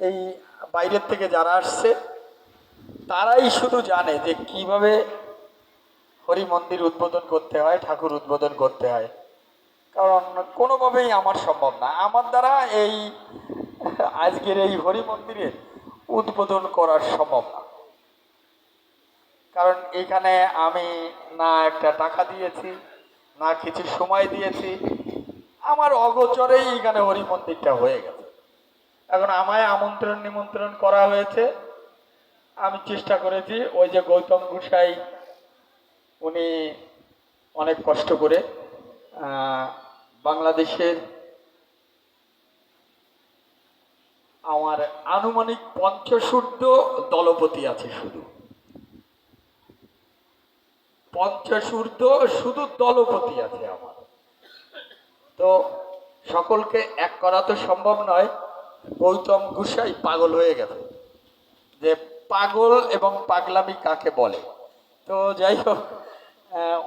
এই বাইরের থেকে যারা আসছে তারাই শুধু জানে যে কিভাবে হরি মন্দির উদ্বোধন করতে হয়, ঠাকুর উদ্বোধন করতে হয়। কারণ কোনোভাবেই আমার সম্ভব না, আমার দ্বারা এই আজকের এই হরি মন্দিরের উদ্বোধন করা সম্ভব না। কারণ এখানে আমি না একটা টাকা দিয়েছি, না কিছু সময় দিয়েছি, আমার অগোচরেই এখানে হরি মন্দিরটা হয়ে গেছে। এখন আমায় আমন্ত্রণ নিমন্ত্রণ করা হয়েছে, আমি চেষ্টা করেছি। ওই যে গৌতম গোসাই, উনি অনেক কষ্ট করে বাংলাদেশের আমার আনুমানিক ৫০ দলপতি আছে, শুধু ৫০ শুধু দলপতি আছে আমার। তো সকলকে এক করা তো সম্ভব নয়। গৌতম গোসাই পাগল হয়ে গেছে যে পাগল এবং পাগলামি কাকে বলে। তো যাই হোক,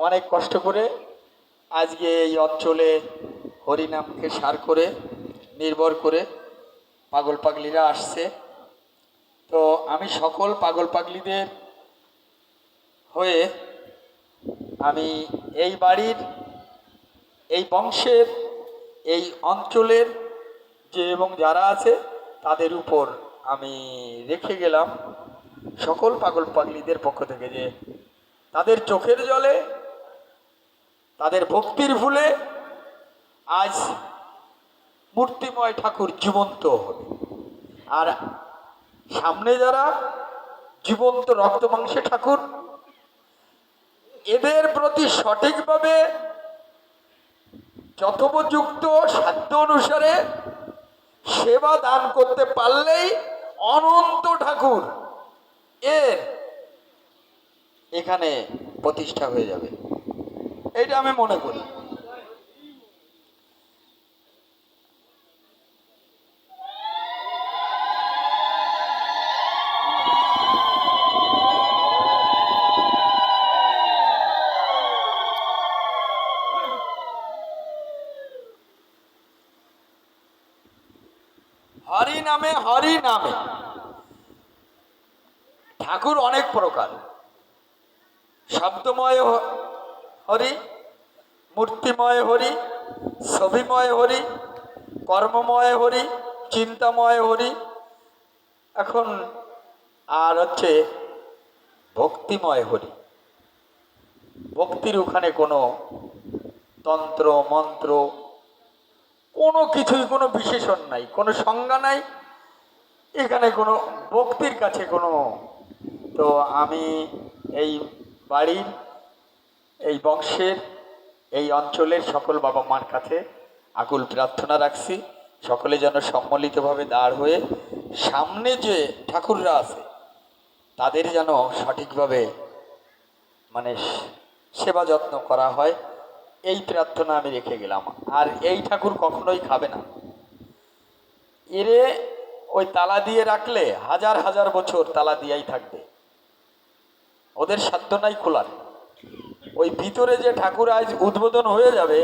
অনেক কষ্ট করে আজকে এই অঞ্চলে হরিনামকে সার করে নির্ভর করে পাগল পাগলিরা আসছে। তো আমি সকল পাগল পাগলিদের হয়ে আমি এই বাড়ির, এই বংশের, এই অঞ্চলের যে এবং যারা আছে তাদের উপর আমি রেখে গেলাম সকল পাগল পাগলিদের পক্ষ থেকে যে তাদের চোখের জলে, তাদের ভক্তির ফুলে আজ মূর্তিময় ঠাকুর জীবন্ত হবে। আর সামনে যারা জীবন্ত রক্ত মাংসে ঠাকুর, এদের প্রতি সঠিকভাবে যথোপযুক্ত সাধ্য অনুসারে সেবা দান করতে পারলেই অনন্ত ঠাকুর এর এখানে প্রতিষ্ঠা হয়ে যাবে, এইটা আমি মনে করি। হরি নামে, হরি নামে ঠাকুর অনেক প্রকার। শব্দময় হরি, মূর্তিময় হরি, ছবিময় হরি, কর্মময় হরি, চিন্তাময় হরি, এখন আর হচ্ছে ভক্তিময় হরি। ভক্তির ওখানে কোনো তন্ত্র মন্ত্র কোনো কিছুই, কোনো বিশেষণ নাই, কোনো সংজ্ঞা নাই এখানে, কোনো ভক্তির কাছে কোনো। তো আমি এই বাড়ির, এই বংশের, এই অঞ্চলের সকল বাবা মার কাছে আকুল প্রার্থনা রাখছি সকলে যেন সম্মিলিতভাবে দাঁড় হয়ে সামনে যে ঠাকুররা আছে তাদের যেন সঠিকভাবে মানে সেবা যত্ন করা হয়, এই প্রার্থনা আমি রেখে গেলাম। আর এই ঠাকুর কখনোই খাবে না, এরে ওই তালা দিয়ে রাখলে হাজার হাজার বছর তালা দিয়াই থাকবে, ওদের সাধ্য নাই খোলার। ওই ভিতরে যে ঠাকুর আজ উদ্বোধন হয়ে যাবে,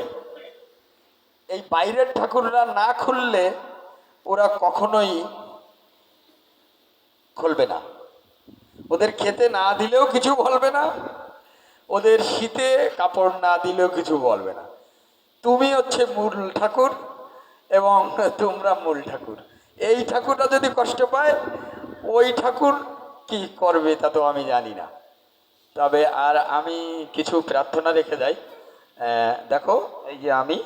এই বাইরের ঠাকুররা না খুললে ওরা কখনোই খুলবে না। ওদের খেতে না দিলেও কিছু বলবে না, ওদের শীতে কাপড় না দিলেও কিছু বলবে না। তুমি হচ্ছে মূল ঠাকুর এবং তোমরা মূল ঠাকুর। এই ঠাকুরটা যদি কষ্ট পায় ওই ঠাকুর কি করবে তা তো আমি জানি না। তবে আর আমি কিছু প্রার্থনা রেখে যাই। দেখো, এই যে আমি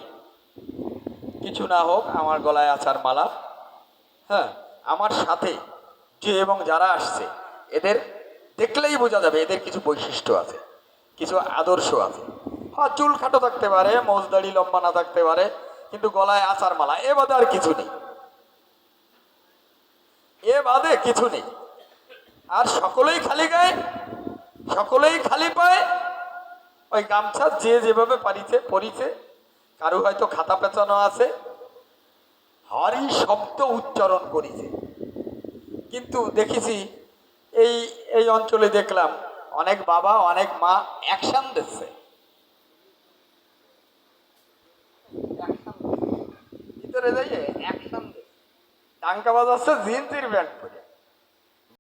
কিছু না হোক আমার গলায় আছার মালা, হ্যাঁ, আমার সাথে যে এবং যারা আসছে এদের দেখলেই বোঝা যাবে এদের কিছু বৈশিষ্ট্য আছে, কিছু আদর্শ আছে। হ্যাঁ, চুল খাটো থাকতে পারে, মোজদাড়ি লম্বা না থাকতে পারে, কিন্তু গলায় আচার মালা, এ বাদে আর কিছু নেই, এ বাদে কিছু নেই। আর সকলেই খালি গায়ে, সকলেই খালি পায়, ওই গামছা যে যেভাবে পারিছে পরিছে, কারো হয়তো খাতা পেঁচানো আছে, হরি শব্দ উচ্চারণ করিছে। কিন্তু দেখেছি এই এই অঞ্চলে দেখলাম অনেক বাবা অনেক মা অ্যাকশন দিচ্ছে, ভিতরে যাইয়ে অ্যাকশন দিচ্ছে, টাঙ্কা বাজাচ্ছে জিন্সির প্যান্ট পরে।